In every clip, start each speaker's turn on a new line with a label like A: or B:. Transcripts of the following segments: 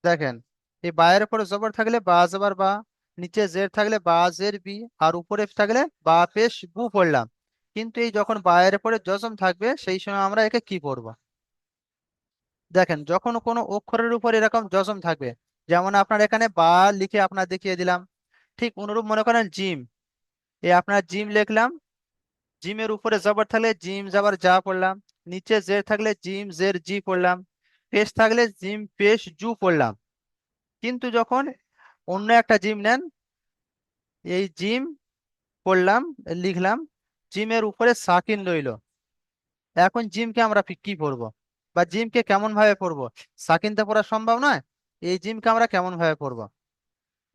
A: দেখেন, এই বায়ের উপরে জবর থাকলে বা জবর বা, নিচে জের থাকলে বা জের বি, আর উপরে থাকলে বা পেশ বু পড়লাম। কিন্তু এই যখন বায়ের উপরে জজম থাকবে সেই সময় আমরা একে কি পড়বো? দেখেন, যখন কোনো অক্ষরের উপর এরকম জজম থাকবে, যেমন আপনার এখানে বা লিখে আপনার দেখিয়ে দিলাম, ঠিক অনুরূপ মনে করেন জিম, এই আপনার জিম লিখলাম, জিমের উপরে জবর থাকলে জিম জবর যা পড়লাম, নিচে জের থাকলে জিম জের জি পড়লাম, পেশ থাকলে জিম পেশ জু পড়লাম। কিন্তু যখন অন্য একটা জিম নেন, এই জিম পড়লাম, লিখলাম, জিমের উপরে সাকিন রইলো, এখন জিমকে আমরা কি পড়বো? বা জিমকে কেমন ভাবে পড়বো? সাকিন তো পড়া সম্ভব নয়, এই জিমকে আমরা কেমন ভাবে পড়বো?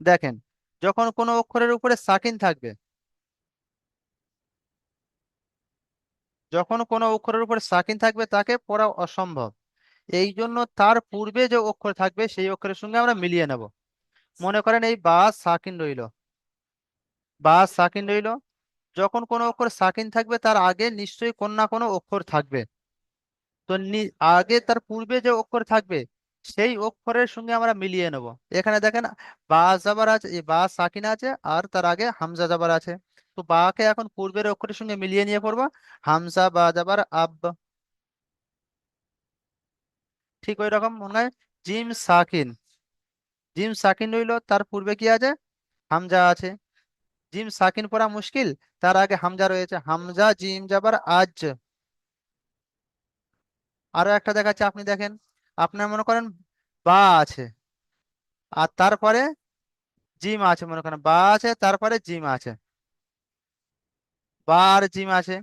A: দেখেন, যখন কোনো অক্ষরের উপরে সাকিন থাকবে, যখন কোনো অক্ষরের উপরে সাকিন থাকবে তাকে পড়া অসম্ভব। এই জন্য তার পূর্বে যে অক্ষর থাকবে সেই অক্ষরের সঙ্গে আমরা মিলিয়ে নেব। মনে করেন এই বা সাকিন রইলো, বা সাকিন রইলো, যখন কোনো অক্ষর সাকিন থাকবে তার আগে নিশ্চয়ই কোন না কোনো অক্ষর থাকবে। তো আগে তার পূর্বে যে অক্ষর থাকবে সেই অক্ষরের সঙ্গে আমরা মিলিয়ে নেব। এখানে দেখেন, বা জাবার আছে, এই বা সাকিন আছে, আর তার আগে হামজা জাবার আছে। তো বাকে এখন পূর্বের অক্ষরের সঙ্গে মিলিয়ে নিয়ে পড়বো, হামজা বা জাবার আব। ঠিক ওই রকম মনে হয়, জিম সাকিন, জিম সাকিন রইলো, তার পূর্বে কি আছে? হামজা আছে। জিম সাকিন পড়া মুশকিল, তার আগে হামজা রয়েছে, হামজা জিম জাবার আজ। আরো একটা দেখাচ্ছে, আপনি দেখেন, আপনার মনে করেন বা আছে, আর তারপরে জিম আছে, মনে করেন বা আছে তারপরে জিম আছে, বা আর জিম আছে,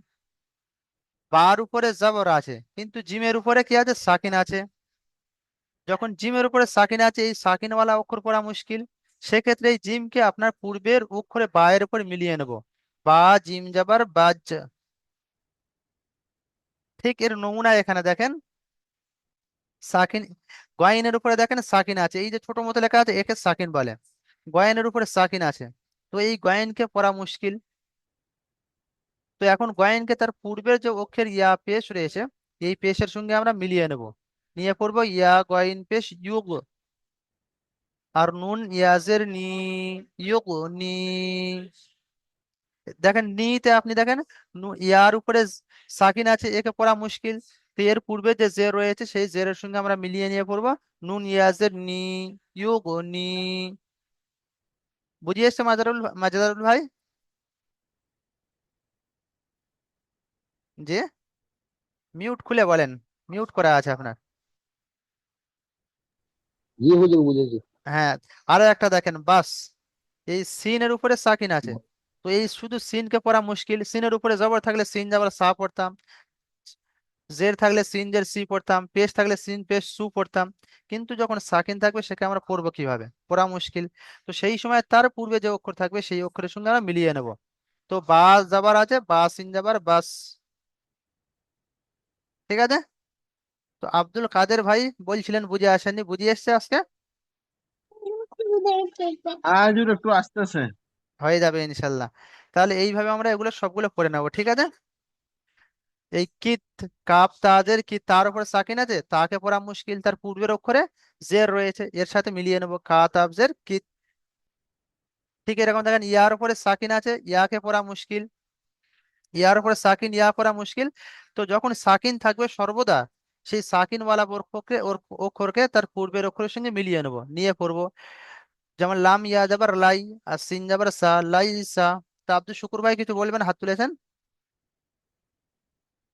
A: বার উপরে জবর আছে, কিন্তু জিমের উপরে কি আছে? সাকিন আছে। যখন জিমের উপরে সাকিন আছে, এই সাকিনওয়ালা অক্ষর পড়া মুশকিল, সেক্ষেত্রে এই জিমকে আপনার পূর্বের অক্ষরে বা এর উপর মিলিয়ে নেব, বা জিম জাবার বাজ। ঠিক এর নমুনা এখানে দেখেন, সাকিন, গয়েনের উপরে দেখেন সাকিন আছে, এই যে ছোট মতো লেখা আছে একে সাকিন বলে, গয়েনের উপরে সাকিন আছে। তো এই গয়েনকে পড়া মুশকিল। তো এখন গয়েনকে তার পূর্বের যে অক্ষর ইয়া পেশ রয়েছে, এই পেশের সঙ্গে আমরা মিলিয়ে নেব, নিয়ে পড়বো ইয়া গয়েন পেশ ইউগ, আর নুন ইয়াজের নি, ইউগ নি। দেখেন নিতে আপনি দেখেন, ইয়ার উপরে সাকিন আছে, একে পড়া মুশকিল। তো এর পূর্বে যে জের রয়েছে সেই জেরের সঙ্গে আমরা মিলিয়ে নিয়ে পড়বো নুন ইয়াজের নি, ইউগ নি। বুঝিয়ে এসছে মাজারুল ভাই? যে মিউট খুলে বলেন, মিউট করা আছে আপনার।
B: জি হুজুর, বুঝেছি।
A: হ্যাঁ, আরো একটা দেখেন বাস, এই সিনের উপরে সাকিন আছে, তো এই শুধু সিনকে পড়া মুশকিল, সিনের উপরে জবর থাকলে সিন জবর সা পড়তাম, জের থাকলে সিন জের সি পড়তাম, পেশ থাকলে সিন পেশ সু পড়তাম। কিন্তু যখন সাকিন থাকবে সেকে আমরা পড়বো কিভাবে? পড়া মুশকিল। তো সেই সময় তার পূর্বে যে অক্ষর থাকবে সেই অক্ষরের সঙ্গে আমরা মিলিয়ে নেব। তো বাস যাবার আছে, বা সিন যাবার বাস। ঠিক আছে। তো আব্দুল কাদের ভাই বলছিলেন বুঝে আসেননি, বুঝিয়ে এসছে আজকে?
B: আজ একটু আসতেছে।
A: হয়ে যাবে ইনশাল্লাহ। তাহলে এইভাবে আমরা এগুলো সবগুলো পড়ে নেবো, ঠিক আছে। এই কিত, কাপ তাদের কি, তার উপরে সাকিন আছে, তাকে পড়া মুশকিল, তার পূর্বের অক্ষরে জের রয়েছে, এর সাথে মিলিয়ে নেবো কা তাব জের কিত। ঠিক এরকম দেখেন, ইয়ার উপরে সাকিন আছে, ইয়াকে পড়া মুশকিল, ইয়ার উপরে সাকিন ইয়া পড়া মুশকিল। তো যখন সাকিন থাকবে সর্বদা, সেই সাকিন ওয়ালা অক্ষরকে অক্ষরকে তার পূর্বের অক্ষরের সঙ্গে মিলিয়ে নেবো, নিয়ে পড়বো। যেমন লাম ইয়া যাবার লাই, আর সিন যাবার সা, লাই সা। তা আব্দুল শুকুর ভাই কিছু বলবেন, হাত তুলেছেন?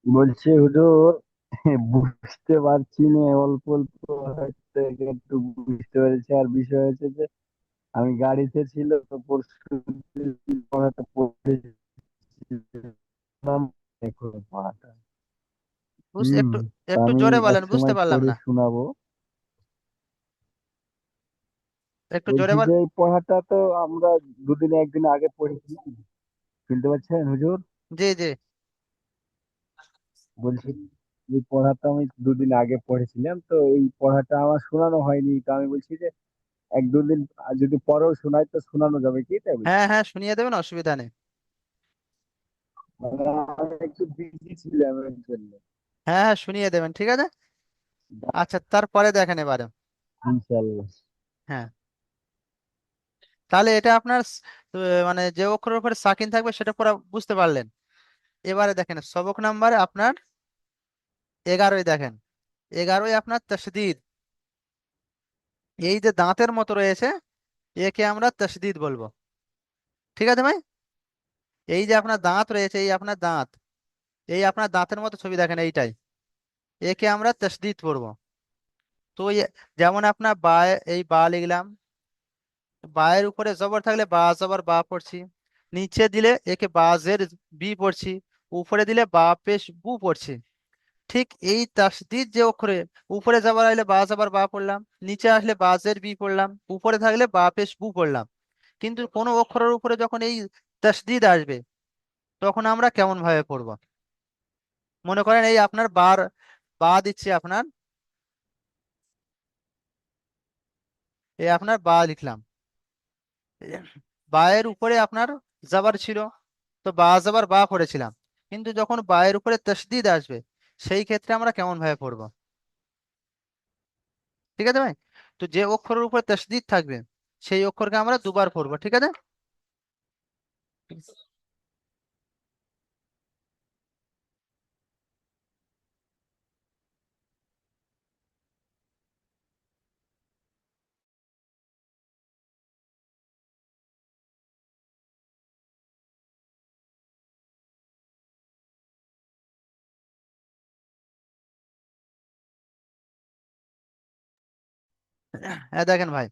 B: বলছি হুজুর, বুঝতে পারছি না, অল্প অল্প হয়তো একটু বুঝতে পেরেছি। আর বিষয় হচ্ছে যে আমি গাড়িতে ছিল তো, পরশু দিন পড়াটা পড়েছিলাম এখন পড়াটা। হুম।
A: একটু
B: তা
A: একটু
B: আমি
A: জোরে
B: এক
A: বলেন, বুঝতে
B: সময়
A: পারলাম
B: পড়ে
A: না।
B: শোনাবো।
A: একটু জোরে
B: বলছি
A: বল।
B: যে এই পড়াটা তো আমরা দুদিন একদিন আগে পড়েছিলাম, শুনতে পাচ্ছেন হুজুর?
A: জি জি।
B: বলছি এই পড়াটা আমি দুদিন আগে পড়েছিলাম, তো এই পড়াটা আমার শোনানো হয়নি। তো আমি বলছি যে এক দুদিন যদি পরেও শোনাই তো শোনানো যাবে কি, তাই বলছি।
A: হ্যাঁ হ্যাঁ, শুনিয়ে দেবেন, অসুবিধা নেই।
B: মানে আমি একটু বিজি ছিলাম এর জন্য।
A: হ্যাঁ হ্যাঁ, শুনিয়ে দেবেন, ঠিক আছে। আচ্ছা, তারপরে দেখেন এবারে,
B: ইনশাল্লাহ।
A: হ্যাঁ, তাহলে এটা আপনার মানে যে অক্ষরের উপরে সাকিন থাকবে সেটা পুরো বুঝতে পারলেন। এবারে দেখেন সবক নাম্বারে আপনার 11 দেখেন, 11 আপনার তাসদিদ। এই যে দাঁতের মতো রয়েছে একে আমরা তাসদিদ বলবো। ঠিক আছে ভাই? এই যে আপনার দাঁত রয়েছে, এই আপনার দাঁত, এই আপনার দাঁতের মতো ছবি দেখেন এইটাই, একে আমরা তাসদিদ করবো। তো যেমন আপনার বা, এই বা লিখলাম, বায়ের উপরে জবর থাকলে বা জবর বা পড়ছি, নিচে দিলে একে বাজের বি পড়ছি, উপরে দিলে বা পেশ বু পড়ছি। ঠিক এই তাসদিদ যে অক্ষরে, উপরে জবর আসলে বা জবর বা পড়লাম, নিচে আসলে বাজের বি পড়লাম, উপরে থাকলে বা পেশ বু পড়লাম। কিন্তু কোনো অক্ষরের উপরে যখন এই তাসদিদ আসবে তখন আমরা কেমন ভাবে পড়বো? মনে করেন এই আপনার বার, বা দিচ্ছি আপনার, এই আপনার বা লিখলাম, বায়ের উপরে আপনার জাবার ছিল, তো বা জাবার বা পড়েছিলাম। কিন্তু যখন বায়ের উপরে তাসদিদ আসবে সেই ক্ষেত্রে আমরা কেমন ভাবে পড়বো? ঠিক আছে ভাই? তো যে অক্ষরের উপরে তাসদিদ থাকবে সেই অক্ষরকে আমরা দুবার পড়বো। ঠিক আছে? হ্যাঁ দেখেন ভাই,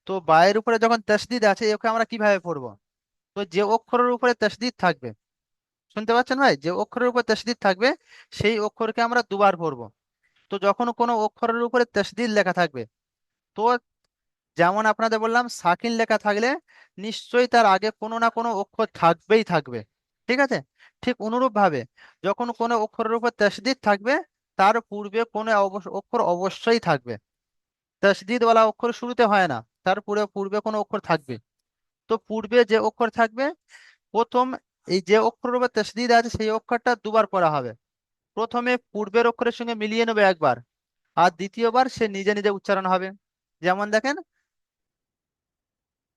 A: তো বায়ের উপরে যখন তাসদিদ আছে ওকে আমরা কিভাবে পড়বো? তো যে অক্ষরের উপরে তাসদিদ থাকবে, শুনতে পাচ্ছেন ভাই, যে অক্ষরের উপর তাসদিদ থাকবে সেই অক্ষরকে আমরা দুবার পড়বো। তো যখন কোনো অক্ষরের উপরে তাসদিদ লেখা থাকবে, তো যেমন আপনাদের বললাম সাকিন লেখা থাকলে নিশ্চয়ই তার আগে কোনো না কোনো অক্ষর থাকবেই থাকবে। ঠিক আছে? ঠিক অনুরূপ ভাবে যখন কোনো অক্ষরের উপর তাসদিদ থাকবে তার পূর্বে কোনো অক্ষর অবশ্যই থাকবে। তাসদিদ ওয়ালা অক্ষর শুরুতে হয় না, তার পূর্বে কোনো অক্ষর থাকবে। তো পূর্বে যে অক্ষর থাকবে, প্রথম এই যে অক্ষরের উপর তাসদিদ আছে সেই অক্ষরটা দুবার পড়া হবে। প্রথমে পূর্বের অক্ষরের সঙ্গে মিলিয়ে নেবে একবার, আর দ্বিতীয়বার সে নিজে নিজে উচ্চারণ হবে। যেমন দেখেন,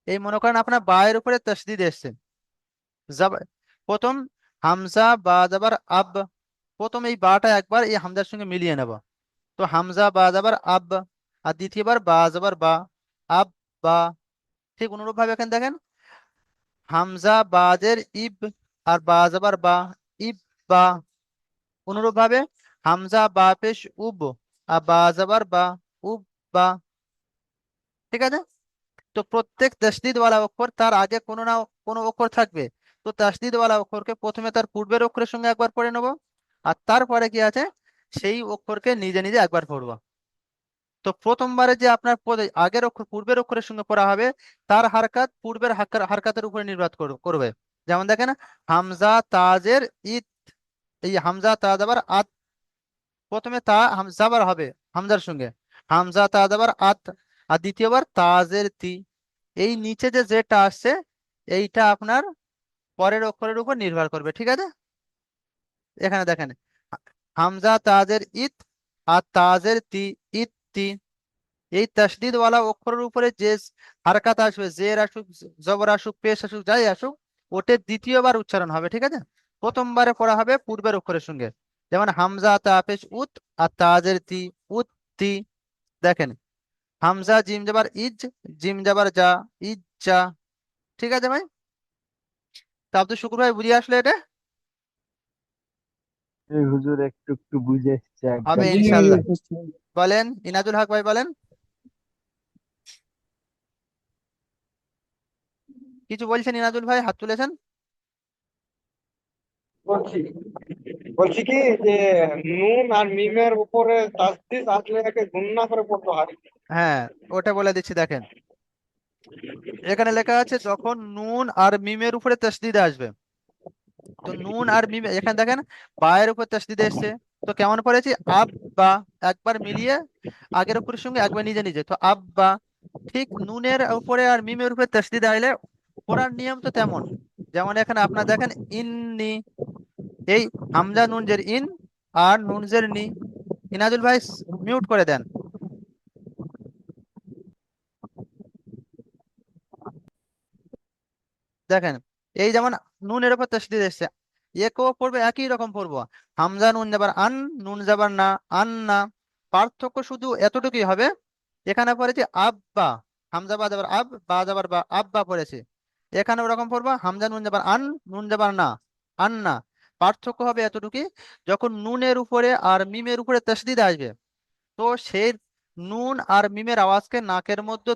A: এই মনে করেন আপনার বায়ের উপরে তাসদিদ এসছে, জাব প্রথম হামজা বা যাবার আব, প্রথম এই বাটা একবার এই হামজার সঙ্গে মিলিয়ে নেব। তো হামজা বা যাবার আব, আর দ্বিতীয়বার বা যাবার বা, আব বা। ঠিক অনুরূপ ভাবে এখানে দেখেন, হামজা বাজের ইব, আর বা যাবার বা, ইব বা। অনুরূপ ভাবে হামজা বা পেশ উব, আর বা যাবার বা, উব বা। ঠিক আছে? তো প্রত্যেক তাসদিদ ওয়ালা অক্ষর তার আগে কোনো না কোনো অক্ষর থাকবে। তো তাসদিদ ওয়ালা অক্ষরকে প্রথমে তার পূর্বের অক্ষরের সঙ্গে একবার পড়ে নেব, আর তারপরে কি আছে সেই অক্ষরকে নিজে নিজে একবার পড়বো। তো প্রথমবারে যে আপনার আগের অক্ষর পূর্বের অক্ষরের সঙ্গে পড়া হবে তার হারকাত পূর্বের হারকাতের উপরে নির্ভর করবে। যেমন দেখেন, হামজা তাজের ইত, এই হামজা তাজ আবার আত, প্রথমে তা জাবার হবে হামজার সঙ্গে, হামজা তাজ আবার আত, আর দ্বিতীয়বার তাজের তি। এই নিচে যে জেডটা আসছে এইটা আপনার পরের অক্ষরের উপর নির্ভর করবে। ঠিক আছে? এখানে দেখেন, হামজা তাজের ইত, আর তাজের তি, ইত তি। এই তাসদিদ ওয়ালা অক্ষরের উপরে যে হারকাত আসবে, জের আসুক, জবর আসুক, পেশ আসুক, যাই আসুক, ওটা দ্বিতীয়বার উচ্চারণ হবে। ঠিক আছে? প্রথমবারে পড়া হবে পূর্বের অক্ষরের সঙ্গে। যেমন হামজা তা পেশ উত, আর তাজের তি, উত তি। দেখেন, হামজা জিম যাবার ইজ, জিম যাবার যা, ইজ যা। ঠিক আছে ভাই? তা আব্দুল শুকুর ভাই বুঝিয়ে আসলে এটা?
B: এই হুজুর একটু একটু বুঝে এসছে
A: হবে
B: একদম।
A: ইনশাল্লাহ। বলেন ইনাজুল হক ভাই, বলেন, কিছু বলছেন ইনাজুল ভাই, হাত তুলেছেন।
C: বলছি বলছি কি যে নুন আর মিমের উপরে তাসদিদ আসলে এটাকে গুণনা করে পড়তে হয়।
A: হ্যাঁ, ওটা বলে দিচ্ছি দেখেন, এখানে লেখা আছে যখন নুন আর মিমের উপরে তাসদিদ আসবে, তো নুন আর মিম এখানে দেখেন বায়ের উপর তাসদিদ এসছে, তো কেমন পড়েছি আব্বা, একবার মিলিয়ে আগের অক্ষরের সঙ্গে একবার নিজে নিজে, তো আব্বা। ঠিক নুনের উপরে আর মিমের উপরে তাসদিদ আইলে পড়ার নিয়ম তো তেমন। যেমন এখানে আপনার দেখেন ইন্নি, এই হামজা নুন জের ইন, আর নুন জের নি। ইনাজুল ভাই মিউট করে দেন। দেখেন, এই যেমন নুনের উপর তাসদিদ এসছে, একেও পড়বে একই রকম পড়বো। হামজা নুন যাবার আন, নুন যাবার না, আন না। পার্থক্য শুধু এতটুকুই হবে, এখানে পড়েছে আব্বা, হামজা বা যাবার আব, বা যাবার বা, আব্বা পড়েছে। এখানে ওরকম পড়বো, হামজা নুন যাবার আন, নুন যাবার না, আন না। পার্থক্য হবে এতটুকুই, যখন নুনের উপরে আর মিমের উপরে তাসদিদ আসবে, তো সেই নুন আর মিমের আওয়াজকে নাকের মধ্যে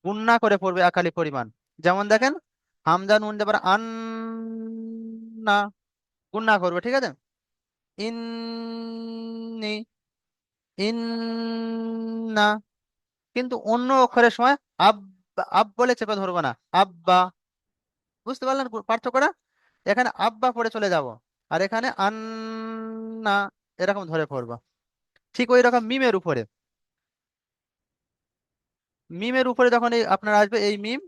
A: গুণনা করে পড়বে একালি পরিমাণ। যেমন দেখেন, হামজা নুন যাবার আন, না, গুণনা করবে, ঠিক আছে। ইন্নি, ইন্না। কিন্তু অন্য অক্ষরের সময় আব, আব বলে চেপে ধরবো না, আব্বা। বুঝতে পারলেন পার্থক্যটা? এখানে আব্বা পড়ে চলে যাব, আর এখানে আন্না এরকম ধরে পড়বো। ঠিক ওই রকম মিমের উপরে, মিমের উপরে যখন এই আপনার আসবে এই মিম,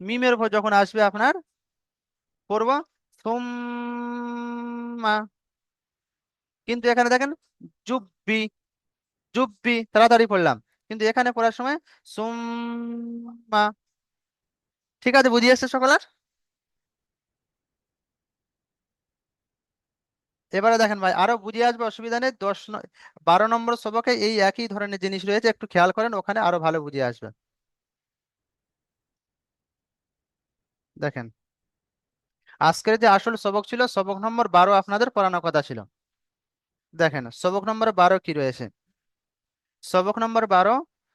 A: মিমের উপর যখন আসবে আপনার পড়বো সুম্মা। কিন্তু এখানে দেখেন, জুব্বি, জুব্বি তাড়াতাড়ি পড়লাম, কিন্তু এখানে পড়ার সময় সুম্মা। ঠিক আছে, বুঝিয়ে এসছে সকলের? এবারে দেখেন ভাই, আরো বুঝিয়ে আসবে, অসুবিধা নেই। 12 নম্বর সবকে এই একই ধরনের জিনিস রয়েছে, একটু খেয়াল করেন, ওখানে আরো ভালো বুঝিয়ে আসবে। দেখেন, আজকের যে আসল সবক ছিল, সবক নম্বর 12 আপনাদের পড়ানোর কথা ছিল। দেখেন সবক নম্বর 12 কি রয়েছে। সবক নম্বর 12,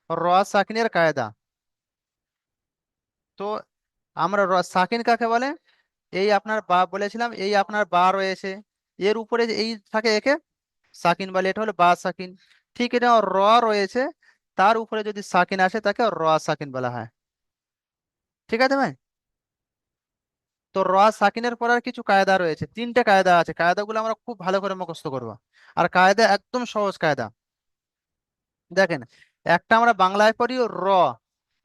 A: র সাকিনের কায়দা। তো আমরা সাকিন কাকে বলে? এই আপনার বা বলেছিলাম, এই আপনার বা রয়েছে, এর উপরে যে এই থাকে, একে সাকিন বলে, এটা হলো বা সাকিন। ঠিক এটা র রয়েছে, তার উপরে যদি সাকিন আসে তাকে র সাকিন বলা হয়। ঠিক আছে ভাই? তো র সাকিনের পড়ার কিছু কায়দা রয়েছে, 3টে কায়দা আছে, কায়দাগুলো আমরা খুব ভালো করে মুখস্থ করবো। আর কায়দা একদম সহজ কায়দা। দেখেন, একটা আমরা বাংলায় পড়ি র,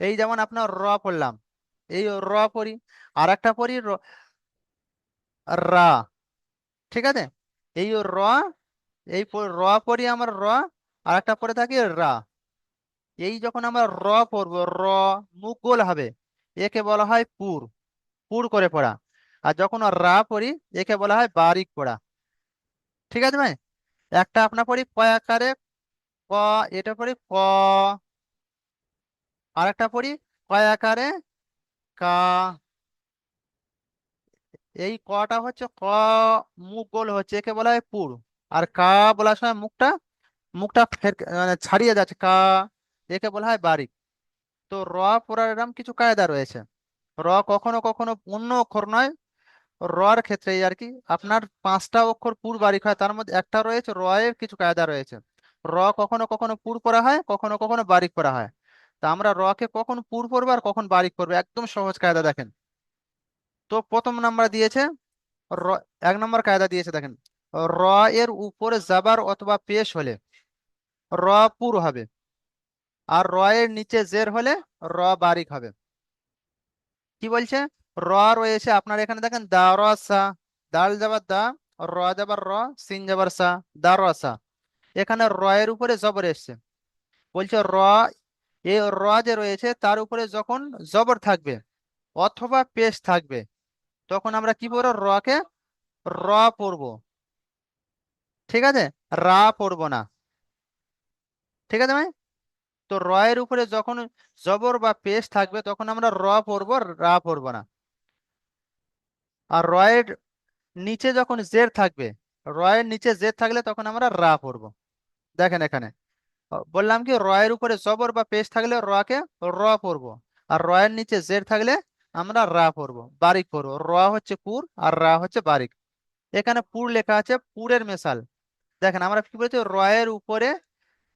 A: এই যেমন আপনার র পড়লাম, এই র পড়ি। আর একটা পড়ি রা। ঠিক আছে, এই র, এই র পড়ি আমার র, আর একটা পড়ে থাকি রা। এই যখন আমরা র পড়বো, র মুখ গোল হবে, একে বলা হয় পুর, পুর করে পড়া। আর যখন রা পড়ি, একে বলা হয় বারিক পড়া। ঠিক আছে ভাই? একটা আপনার পড়ি ক আকারে, ক, এটা পড়ি ক। আর একটা পড়ি ক আকারে, কা। এই কটা হচ্ছে ক, মুখ গোল হচ্ছে, একে বলা হয় পুর। আর কা বলার সময় মুখটা, মুখটা মানে ছাড়িয়ে যাচ্ছে, কা, একে বলা হয় বারিক। তো র পড়ার এরকম কিছু কায়দা রয়েছে। র কখনো কখনো অন্য অক্ষর নয়, র এর ক্ষেত্রে এই আর কি আপনার 5টা অক্ষর পুর বারিক হয়, তার মধ্যে একটা রয়েছে র এর কিছু কায়দা রয়েছে। র কখনো কখনো পুর করা হয়, কখনো কখনো বারিক করা হয়। তা আমরা র কে কখন পুর করবো আর কখন বারিক করবো, একদম সহজ কায়দা দেখেন। তো প্রথম নাম্বার দিয়েছে র, 1 নম্বর কায়দা দিয়েছে দেখেন, র এর উপরে জাবার অথবা পেশ হলে র পুর হবে, আর র এর নিচে জের হলে র বারিক হবে। কি বলছে? র রয়েছে আপনার এখানে দেখেন, দা র সা, দাল যাবার দা, র যাবার র, সিন যাবার সা, দা র সা। এখানে র এর উপরে জবর এসছে, বলছে র, এ র যে রয়েছে তার উপরে যখন জবর থাকবে অথবা পেশ থাকবে, তখন আমরা কি পড়বো? র কে র পড়বো। ঠিক আছে, রা পড়বো না। ঠিক আছে ভাই? তো র এর উপরে যখন জবর বা পেশ থাকবে, তখন আমরা র পড়বো, রা পড়বো না। আর র এর নিচে যখন জের থাকবে, র এর নিচে জের থাকলে তখন আমরা রা পড়বো। দেখেন এখানে বললাম কি, র এর উপরে জবর বা পেশ থাকলে র কে র পড়বো, আর র এর নিচে জের থাকলে আমরা রা পড়বো, বারিক পড়বো। র হচ্ছে পুর আর রা হচ্ছে বারিক। এখানে পুর লেখা আছে, পুরের মেশাল। দেখেন আমরা কি বলেছি, র এর উপরে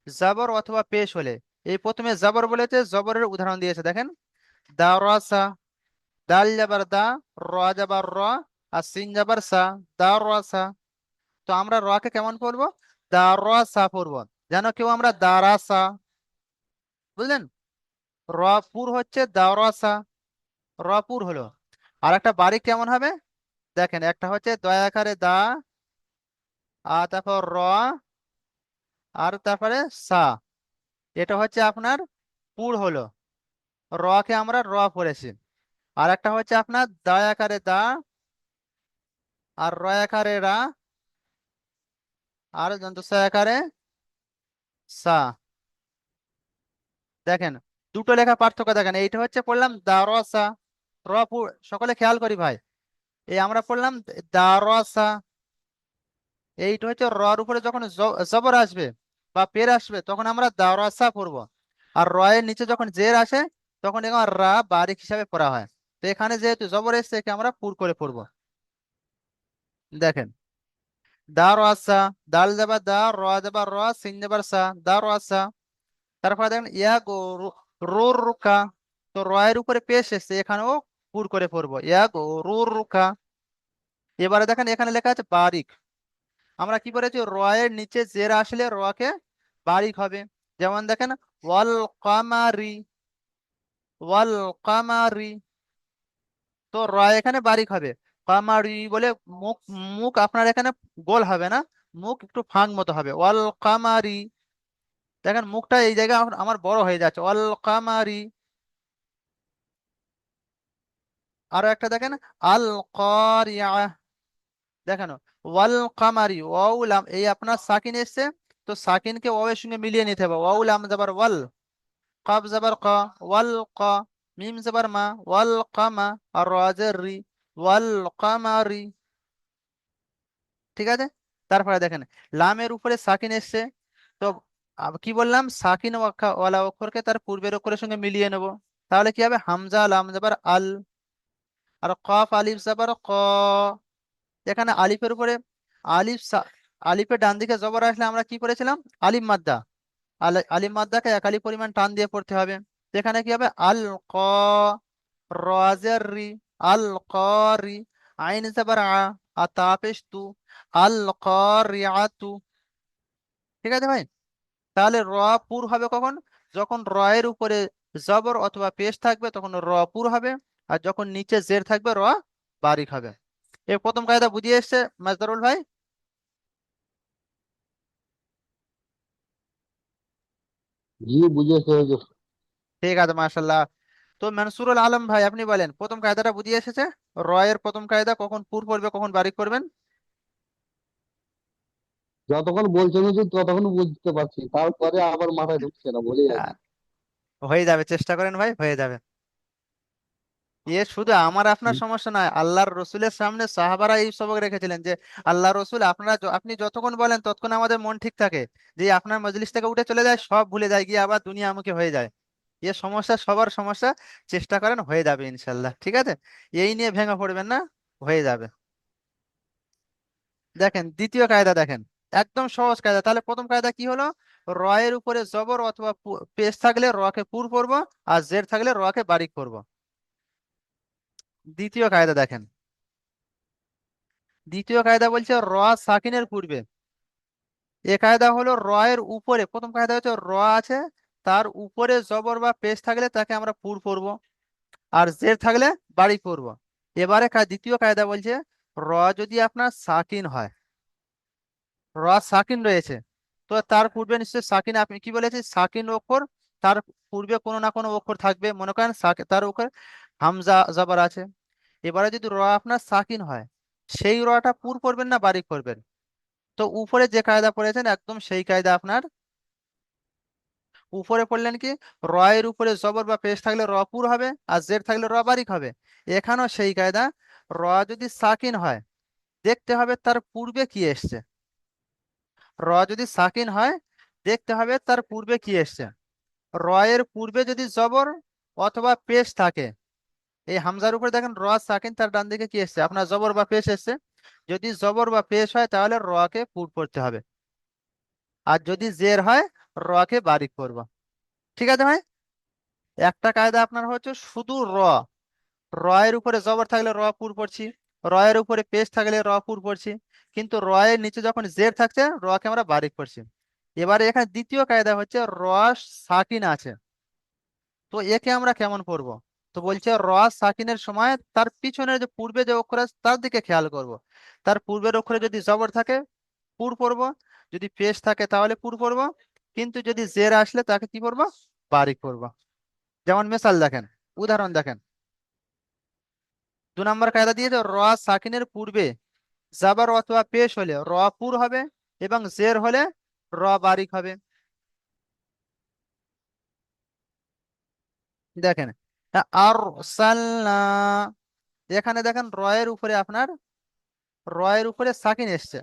A: জাবর অথবা পেশ হলে, এই প্রথমে জাবর বলেছে, জবরের উদাহরণ দিয়েছে দেখেন, দারাসা, দাল যাবার দা, র যাবার র, আর সিন যাবার সা, দারাসা। তো আমরা র কে কেমন পড়বো? দারাসা পড়বো, যেন কেউ আমরা দারাসা, বুঝলেন? র পুর হচ্ছে দারাসা, র পুর হলো। আর একটা বারিক কেমন হবে? দেখেন, একটা হচ্ছে দয়াকারে দা, আর তারপর র, আর তারপরে সা, এটা হচ্ছে আপনার পুর হলো। র কে আমরা র পড়েছি। আর একটা হচ্ছে আপনার দা আকারে দা, আর র আকারে রা, আর দন্ত আকারে সা। দেখেন দুটো লেখা পার্থক্য দেখেন, এইটা হচ্ছে পড়লাম দারসা, সকলে খেয়াল করি ভাই, এই আমরা পড়লাম দারসা, এইটা হচ্ছে রর উপরে যখন জবর আসবে বা পের আসবে তখন আমরা দারসা পড়বো, আর র এর নিচে যখন জের আসে তখন এখানে রা বারিক হিসাবে পড়া হয়। তো এখানে যেহেতু জবর এসছে একে আমরা পুর করে পড়বো। দেখেন দারসা, দাল যাবার দা, র যাবার র, সিন যাবার সা, দারসা। তারপরে দেখেন ইয়া গো রোর রুকা, তো রয়ের উপরে পেশ এসছে এখানেও পুর করে পড়বো ইয়া গো রোর রুকা। এবারে দেখেন এখানে লেখা আছে বারিক, আমরা কি করেছি রয়ের নিচে জের আসলে রকে বারিক হবে। যেমন দেখেন ওয়াল কামারি, ওয়াল কামারি, তো এখানে বারিক হবে। কামারি বলে মুখ, মুখ আপনার এখানে গোল হবে না, মুখ একটু ফাঁক মতো হবে ওয়াল কামারি। দেখেন মুখটা এই জায়গায় আমার বড় হয়ে যাচ্ছে ওয়াল কামারি। আরো একটা দেখেন আল কারিয়া, দেখেন ওয়াল কামারি, ওয়াউ লাম, এই আপনার সাকিন এসছে, তো সাকিনকে ওয়াও এর সঙ্গে মিলিয়ে নিতে হবে, ওয়াউ লাম যাবার ওয়াল, কাব যাবার কা, ওয়াল কা, মিম যাবার মা, ওয়াল কামা, আর রা জের রি, ওয়াল কামারি। ঠিক আছে। তারপরে দেখেন লামের উপরে সাকিন এসছে, তো কি বললাম সাকিন ওয়ালা অক্ষরকে তার পূর্বের অক্ষরের সঙ্গে মিলিয়ে নেব, তাহলে কি হবে হামজা লাম যাবার আল, আর কফ আলিফ যাবার ক। এখানে আলিফের উপরে আলিফ আলিফের ডান দিকে জবর আসলে আমরা কি করেছিলাম আলিফ মাদ্দা, আলিফ মাদ্দাকে এক আলিফ পরিমাণ টান দিয়ে পড়তে হবে। তো এখানে কি হবে আল ক, রাজের রি, আল করি, আইন যাবার আর তাপেশ তু, আল করিয়াতু। ঠিক আছে ভাই। তাহলে র পুর হবে কখন, যখন র এর উপরে জবর অথবা পেশ থাকবে তখন র পুর হবে, আর যখন নিচে জের থাকবে র বারিক হবে। এই প্রথম কায়দা বুঝিয়ে এসছে মাজদারুল ভাই।
B: জি, বুঝেছে হুজুর।
A: ঠিক আছে মাশাল্লাহ। তো মানসুরুল আলম ভাই আপনি বলেন প্রথম কায়দাটা বুঝিয়ে এসেছে, র এর প্রথম কায়দা কখন পুর পড়বে কখন বারিক করবেন।
B: যতক্ষণ বলছেন হুজুর ততক্ষণ বুঝতে পারছি, তারপরে আবার মাথায় ঢুকছে না, ভুলে
A: আহ,
B: যাচ্ছি।
A: হয়ে যাবে, চেষ্টা করেন ভাই, হয়ে যাবে। শুধু আমার আপনার সমস্যা নয়, আল্লাহর রসুলের সামনে সাহাবারা এই সবক রেখেছিলেন যে আল্লাহ রসুল আপনারা আপনি যতক্ষণ বলেন ততক্ষণ আমাদের মন ঠিক থাকে, যে আপনার মজলিস থেকে উঠে চলে যায় সব ভুলে যায় গিয়ে আবার দুনিয়ামুখী হয়ে যায়। সমস্যা সবার সমস্যা, চেষ্টা করেন হয়ে যাবে ইনশাল্লাহ, ঠিক আছে। এই নিয়ে ভেঙে পড়বেন না, হয়ে যাবে। দেখেন দ্বিতীয় কায়দা দেখেন, একদম সহজ কায়দা। তাহলে প্রথম কায়দা কি হলো, র এর উপরে জবর অথবা পেশ থাকলে র কে পুর পড়ব, আর জের থাকলে র কে বারিক করব। দ্বিতীয় কায়দা দেখেন, দ্বিতীয় কায়দা বলছে র সাকিনের পূর্বে, এ কায়দা হলো র এর উপরে, প্রথম কায়দা হচ্ছে র আছে তার উপরে জবর বা পেশ থাকলে তাকে আমরা পুর পড়ব, আর জের থাকলে বারিক পড়ব। এবারে দ্বিতীয় কায়দা বলছে র যদি আপনার সাকিন হয়, র সাকিন রয়েছে, তো তার পূর্বে নিশ্চয়ই সাকিন, আপনি কি বলেছেন সাকিন অক্ষর, তার পূর্বে কোনো না কোনো অক্ষর থাকবে, মনে করেন তার উপর হামজা জবর আছে। এবারে যদি র আপনার সাকিন হয়, সেই রটা পুর করবেন না বারিক করবেন। তো উপরে যে কায়দা পড়েছেন একদম সেই কায়দা আপনার, উপরে পড়লেন কি র এর উপরে জবর বা পেশ থাকলে র পুর হবে, আর জের থাকলে র বারিক হবে। এখানেও সেই কায়দা, র যদি সাকিন হয় দেখতে হবে তার পূর্বে কি এসছে, র যদি সাকিন হয় দেখতে হবে তার পূর্বে কি এসছে। র এর পূর্বে যদি জবর অথবা পেশ থাকে, এই হামজার উপরে দেখেন র সাকিন, তার ডান দিকে কি এসছে আপনার জবর বা পেশ এসছে, যদি জবর বা পেশ হয় তাহলে র কে পুর পড়তে হবে, আর যদি জের হয় র কে বারিক করবো। ঠিক আছে ভাই। একটা কায়দা আপনার হচ্ছে শুধু র এর উপরে জবর থাকলে র পুর পড়ছি, র এর উপরে পেশ থাকলে র পুর পড়ছি, কিন্তু র এর নিচে যখন জের থাকছে র কে আমরা বারিক করছি। এবারে এখানে দ্বিতীয় কায়দা হচ্ছে র সাকিন আছে, তো একে আমরা কেমন পড়বো, তো বলছে র সাকিনের সময় তার পিছনের যে পূর্বে যে অক্ষর আছে তার দিকে খেয়াল করব। তার পূর্বের অক্ষরে যদি জবর থাকে পুর পড়ব, যদি পেশ থাকে তাহলে পুর পড়ব, কিন্তু যদি জের আসলে তাকে কি করবো বারিক করব। যেমন মেসাল দেখেন, উদাহরণ দেখেন, 2 নম্বর কায়দা দিয়েছে র সাকিনের পূর্বে জাবার অথবা পেশ হলে র পুর হবে এবং জের হলে র বারিক হবে। দেখেন আর সালনা, এখানে দেখেন রয়ের উপরে সাকিন এসছে।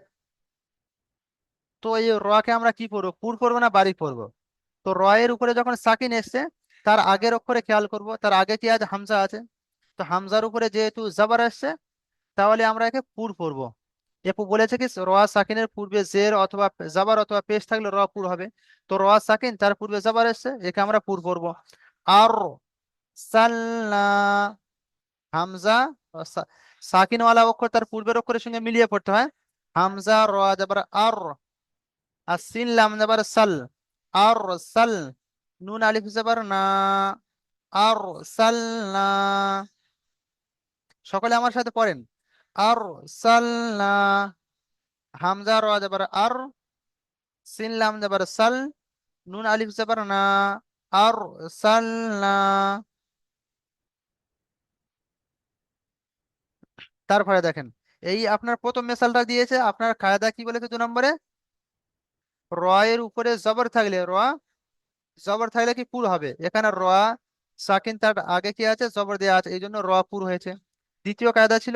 A: তো এই কে আমরা কি করবো, পুর করবো না বারিক করবো? তো রয়ের উপরে যখন সাকিন এসছে, তার আগের অক্ষরে খেয়াল করব, তার আগে কি আছে, হামজা আছে। তো হামজার উপরে যেহেতু জাবার আসছে, তাহলে আমরা একে পুর করব। এপু বলেছে কি র সাকিনের পূর্বে জের অথবা জাবার অথবা পেশ থাকলে র পুর হবে। তো র সাকিন তার পূর্বে জাবার এসছে, একে আমরা পুর করব। আর সালনা, হামজা ও সাকিনওয়ালা অক্ষর তার পূর্বের অক্ষরের সঙ্গে মিলিয়ে পড়তে হয়। হামজা র যাবার আর, আর সিন লাম যাবার সাল, আর সাল, নুন আলিফ যাবার না, আর সালনা। সকলে আমার সাথে পড়েন, আর সালনা, হামজা র যাবার আর, সিন লাম যাবার সাল, নুন আলিফ যাবার না, আর সালনা। তারপরে দেখেন, এই আপনার প্রথম মেসালটা দিয়েছে, আপনার কায়দা কি বলেছে 2 নম্বরে, র এর উপরে জবর থাকলে কি পুর হবে? এখানে সাকিন তার আগে কি আছে, জবর দেওয়া আছে, এই জন্য র পুর হয়েছে। দ্বিতীয় কায়দা ছিল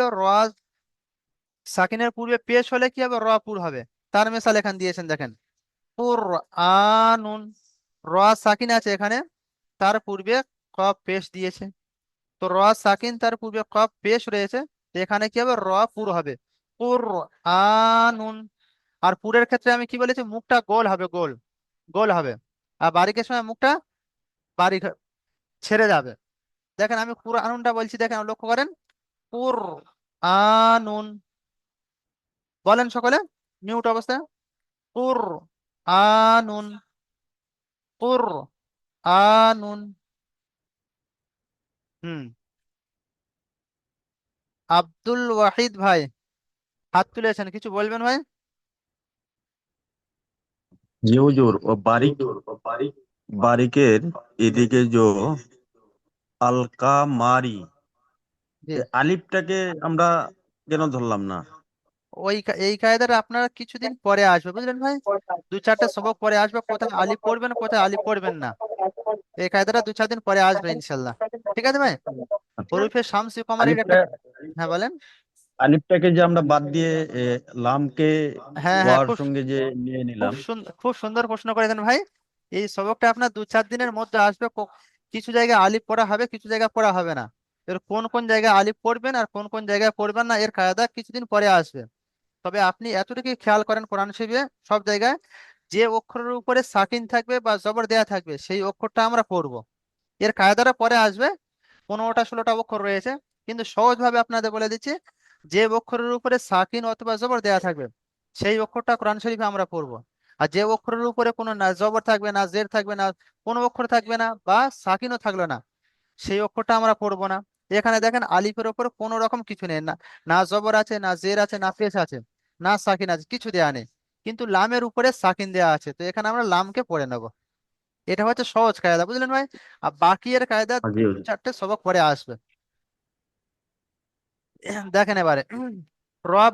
A: সাকিনের পূর্বে পেশ হলে কি হবে, র পুর হবে। তার মেসাল এখানে দিয়েছেন দেখেন, পুর আনুন, র সাকিন আছে এখানে, তার পূর্বে কফ পেশ দিয়েছে। তো সাকিন তার পূর্বে কফ পেশ রয়েছে, তো এখানে কি হবে, পুর হবে, পুর আনুন। আর পুরের ক্ষেত্রে আমি কি বলেছি, মুখটা গোল হবে, গোল গোল হবে। আর বারিকের সময় মুখটা বারিক ছেড়ে যাবে। দেখেন আমি পুরো আনুনটা বলছি, দেখেন লক্ষ্য করেন, পুর আনুন, বলেন সকলে মিউট অবস্থায়, পুর আনুন, পুর আনুন। হুম, আব্দুল ওয়াহিদ ভাই হাত তুলেছেন, কিছু বলবেন ভাই?
D: जी हुजूर वो बारीक बारीकेर এদিকে जो আলকা মারি
A: জি,
D: আলিফটাকে আমরা কেন ধরলাম না?
A: এই কায়দাটা আপনারা কিছুদিন পরে আসবে, বুঝলেন ভাই? 2-4টে সবক পরে আসবে, কোথায় আলিফ পড়বেন কোথায় আলিফ পড়বেন না। এই কায়দাটা 2-4 দিন পরে আসবে ইনশাল্লাহ। ঠিক আছে ভাই? হরফে শামসি কমারির একটা,
D: আলিফটা
A: হ্যাঁ বলেন।
D: আলিফটাকে যে আমরা বাদ দিয়ে লামকে
A: হ্যাঁ হ্যাঁ,
D: ওয়ার সঙ্গে যে নিয়ে
A: খুব
D: নিলাম।
A: সুন্দর, খুব সুন্দর প্রশ্ন করেছেন ভাই। এই সবকটা আপনার 2-4 দিনের মধ্যে আসবে। কিছু জায়গায় আলিফ পড়া হবে, কিছু জায়গায় পড়া হবে না। এর কোন কোন জায়গায় আলিফ পড়বেন আর কোন কোন জায়গায় পড়বেন না, এর কায়দা কিছুদিন পরে আসবে। তবে আপনি এতটুকু খেয়াল করেন, কোরআন শরীফে সব জায়গায় যে অক্ষরের উপরে সাকিন থাকবে বা জবর দেয়া থাকবে সেই অক্ষরটা আমরা পড়বো। এর কায়দাটা পরে আসবে। 15টা 16টা অক্ষর রয়েছে, কিন্তু সহজভাবে আপনাদের বলে দিচ্ছি, যে অক্ষরের উপরে সাকিন অথবা জবর দেয়া থাকবে সেই অক্ষরটা কোরআন শরীফে আমরা পড়বো। আর যে অক্ষরের উপরে কোনো না জবর থাকবে না, জের থাকবে না, কোনো অক্ষর থাকবে না বা সাকিনও থাকলো না, সেই অক্ষরটা আমরা পড়বো না। এখানে দেখেন আলিফের ওপর কোনো রকম কিছু নেই, না না জবর আছে, না জের আছে, না পেশ আছে, না সাকিন আছে, কিছু দেয়া নেই। কিন্তু লামের উপরে সাকিন দেয়া আছে, তো এখানে আমরা লামকে পড়ে নেব। এটা হচ্ছে সহজ কায়দা, বুঝলেন ভাই? আর বাকি এর কায়দা
D: জি হুজুর।
A: 2-4টে সবক পরে আসবে। দেখেন এবারে,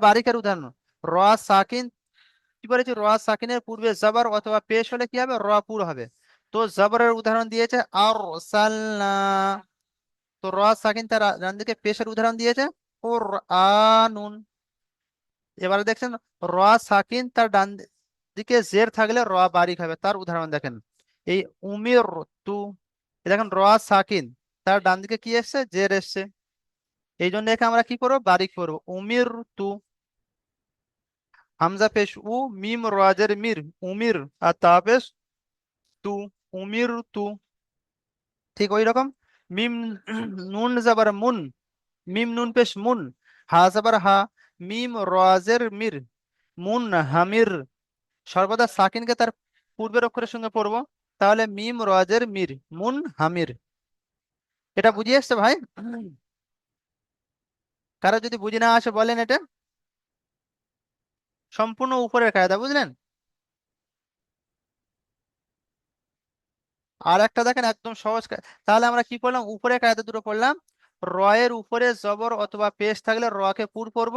A: বারিকের উদাহরণ, র সাকিন, কি বলেছি, সাকিনের পূর্বে জবর অথবা পেশ হলে কি হবে, পুর হবে। তো জবরের উদাহরণ দিয়েছে আর সালনা। তো সাকিন তার ডান দিকে পেশের উদাহরণ দিয়েছে কুরআনুন। এবারে দেখছেন র সাকিন তার ডান দিকে জের থাকলে বারিক হবে, তার উদাহরণ দেখেন, এই উমির তু। দেখেন সাকিন তার ডান দিকে কি এসছে, জের এসছে, এই জন্য একে আমরা কি করবো, বারিক করবো, উমির তু। হামজা পেশ উ, মিম রাজের মির, উমির, আর তা পেশ তু, উমির তু। ঠিক ওই রকম মিম নুন জাবার মুন, মিম নুন পেশ মুন, হা জাবার হা, মিম রাজের মির, মুন হামির। সর্বদা সাকিনকে তার পূর্বের অক্ষরের সঙ্গে পড়বো, তাহলে মিম রাজের মির, মুন হামির। এটা বুঝিয়ে এসছে ভাই? কারো যদি বুঝে না আসে বলেন, এটা সম্পূর্ণ উপরের কায়দা, বুঝলেন? আর একটা দেখেন একদম সহজ তাহলে আমরা কি করলাম, উপরে কায়দা দুটো পড়লাম, র এর উপরে জবর অথবা পেশ থাকলে র কে পুর করব,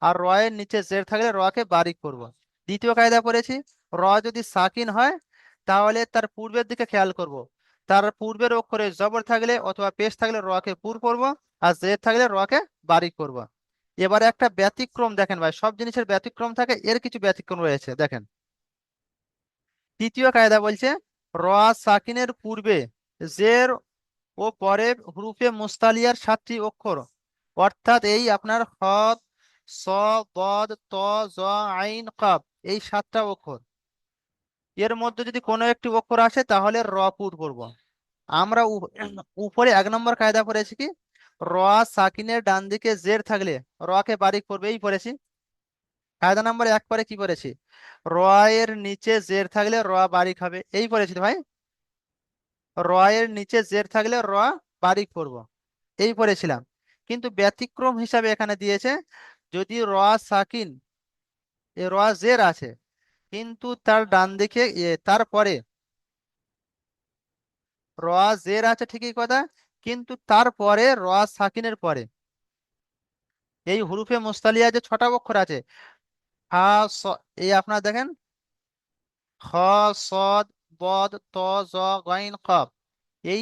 A: আর র এর নিচে জের থাকলে র কে বারিক করব। দ্বিতীয় কায়দা পড়েছি, র যদি সাকিন হয় তাহলে তার পূর্বের দিকে খেয়াল করব, তার পূর্বের অক্ষরে জবর থাকলে অথবা পেশ থাকলে র কে পুর করব, আর জের থাকলে র কে বারিক করব। এবারে একটা ব্যতিক্রম দেখেন ভাই, সব জিনিসের ব্যতিক্রম থাকে, এর কিছু ব্যতিক্রম রয়েছে দেখেন। তৃতীয় কায়দা বলছে, র সাকিনের পূর্বে জের ও পরে হুরুফে মুস্তালিয়ার 7টি অক্ষর, অর্থাৎ এই আপনার হ, স, বদ, ত, জ, আইন, কাফ, এই 7টা অক্ষর, এর মধ্যে যদি কোনো একটি অক্ষর আসে তাহলে র পুট করব। আমরা উপরে 1 নম্বর কায়দা পড়েছি কি, র সাকিনের ডান দিকে জের থাকলে র কে বারিক করবে, এই পড়েছি। কায়দা নাম্বার 1 পরে কি পড়েছি, র এর নিচে জের থাকলে র বারিক হবে, এই পড়েছি তো ভাই। র এর নিচে জের থাকলে র বারিক করব, এই পড়েছিলাম। কিন্তু ব্যতিক্রম হিসাবে এখানে দিয়েছে, যদি র সাকিন এ র জের আছে, কিন্তু তার ডান দিকে তারপরে র জের আছে ঠিকই কথা, কিন্তু তারপরে র সাকিনের পরে এই হুরুফে মুস্তালিয়া যে 6টা অক্ষর আছে, হা, এই আপনার দেখেন, খ, সদ, বদ, ত, জ, গাইন, কফ, এই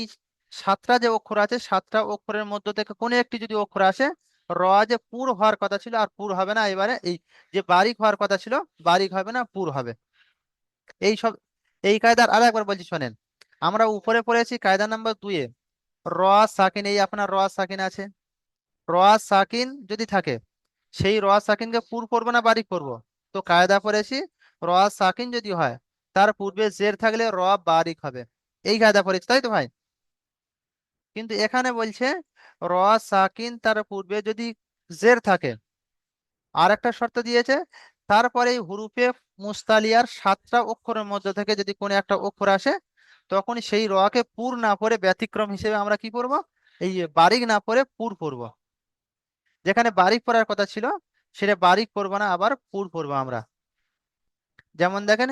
A: 7টা যে অক্ষর আছে, 7টা অক্ষরের মধ্যে থেকে কোনো একটি যদি অক্ষর আসে, র যে পুর হওয়ার কথা ছিল আর পুর হবে না, এবারে এই যে বারিক হওয়ার কথা ছিল বারিক হবে না, পুর হবে। এই সব, এই কায়দার আর একবার বলছি শোনেন। আমরা উপরে পড়েছি কায়দা নাম্বার 2-এ, র সাকিন, এই আপনার র সাকিন আছে, র সাকিন যদি থাকে সেই র সাকিনকে পুর করবো না বারিক করবো, তো কায়দা পড়েছি, র সাকিন যদি হয় তার পূর্বে জের থাকলে র বারিক হবে, এই কায়দা পড়েছি, তাই তো ভাই? কিন্তু এখানে বলছে র সাকিন তার পূর্বে যদি জের থাকে, আর একটা শর্ত দিয়েছে, তারপরে এই হুরুফে মুস্তালিয়ার 7টা অক্ষরের মধ্যে থেকে যদি কোনো একটা অক্ষর আসে, তখন সেই র কে পুর না পড়ে ব্যতিক্রম হিসেবে আমরা কি করব, এই বারিক না পড়ে পুর পড়ব। যেখানে বারিক পড়ার কথা ছিল সেটা বারিক পড়বো না, আবার পুর পড়বো আমরা। যেমন দেখেন,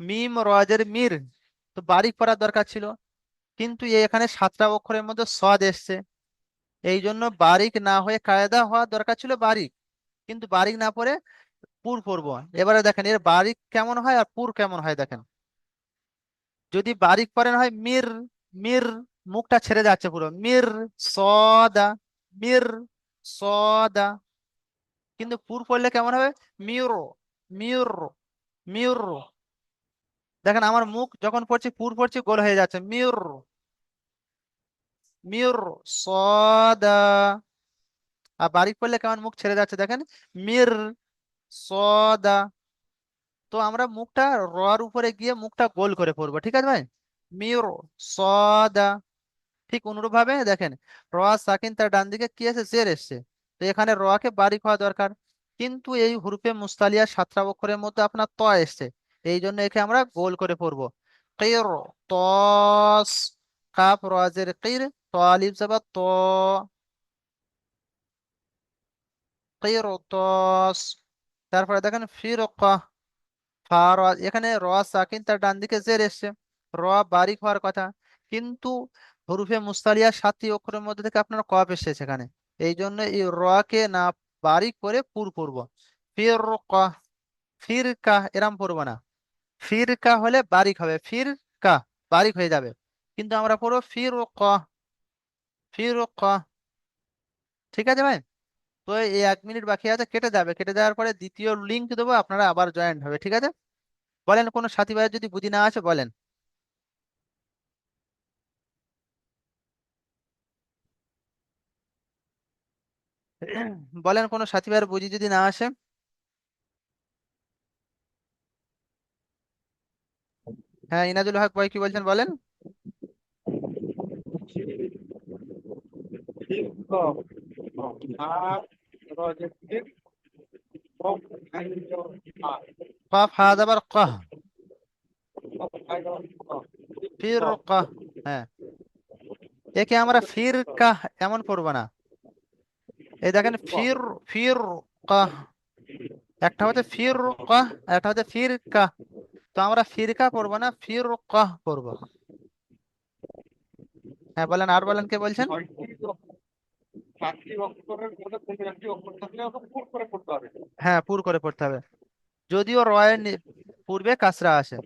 A: মিম রজের মির, তো বারিক পড়ার দরকার ছিল, কিন্তু এখানে 7টা অক্ষরের মধ্যে সদ এসছে, এই জন্য বারিক না হয়ে কায়দা হওয়ার দরকার ছিল বারিক, কিন্তু বারিক না পড়ে পুর পড়বো। এবারে দেখেন এর বারিক কেমন হয় আর পুর কেমন হয় দেখেন। যদি বারিক পড়েন হয় মির, মির, মুখটা ছেড়ে যাচ্ছে পুরো, মির সদা, মির সদা। কিন্তু পুর পড়লে কেমন হবে, মিউরো, মিউরো, মিউরো। দেখেন আমার মুখ যখন পড়ছি পুর পড়ছি গোল হয়ে যাচ্ছে, মিউরো, মিউরো সদা। আর বারিক পড়লে কেমন মুখ ছেড়ে যাচ্ছে দেখেন, মির সদা। তো আমরা মুখটা রর উপরে গিয়ে মুখটা গোল করে পড়বো, ঠিক আছে ভাই? মির সদা। ঠিক অনুরূপ ভাবে দেখেন, র সাকিন তার ডান দিকে কি আছে, জের এসছে, তো এখানে র কে বারিক হওয়া দরকার, কিন্তু এই হুরুফে মুস্তালিয়া 7টা অক্ষরের মধ্যে আপনার ত এসছে, এই জন্য একে আমরা গোল করে পড়বো। কির, তস, কাফ রাজের কির, ত আলিফ জবর ত, কির তস। তারপরে দেখেন ফির, এখানে র সাকিন তার ডান দিকে জের এসছে, র বারিক হওয়ার কথা, কিন্তু হরুফে মুস্তালিয়া 7টি অক্ষরের মধ্যে থেকে আপনার কফ এসেছে সেখানে, এই জন্য এই র কে না বারিক করে পুর পড়ব। ফির কা, ফির কা এরাম পড়বো না, ফির কা হলে বারিক হবে, ফির কা বারিক হয়ে যাবে, কিন্তু আমরা পড়বো ফির কা, ফির কা। ঠিক আছে ভাই? তো এই 1 মিনিট বাকি আছে, কেটে যাবে, কেটে যাওয়ার পরে দ্বিতীয় লিঙ্ক দেবো, আপনারা আবার জয়েন্ট হবে, ঠিক আছে? বলেন কোনো সাথী ভাইয়ের যদি বুঝি না আছে বলেন। বলেন কোনো সাথী ভাইয়ের বুঝি যদি না আসে। হ্যাঁ, ইনাজুল হক ভাই কি বলছেন বলেন।
C: আর রজের ঠিক, কফ, আইন, আ,
A: কফ হা যাবার কহ,
C: কফ, আইন, আ,
A: ফির
C: কফ,
A: কহ। হ্যাঁ, একে আমরা ফির কাহ এমন পড়বো না, এই দেখেন
C: কফ,
A: ফির, ফির কাহ, একটা হচ্ছে ফির কাহ আর একটা হচ্ছে ফির কাহ, তো আমরা ফিরকা পড়বো না, ফির কাহ পড়বো। হ্যাঁ বলেন, আর বলেন কে বলছেন।
C: 6টি সাতটি অক্ষরের মধ্যে কোনো একটি অক্ষর থাকলে ওকে পুট করে পড়তে হবে।
A: হ্যাঁ, পুর করে পড়তে হবে, যদিও র এর পূর্বে কাসরা আসে।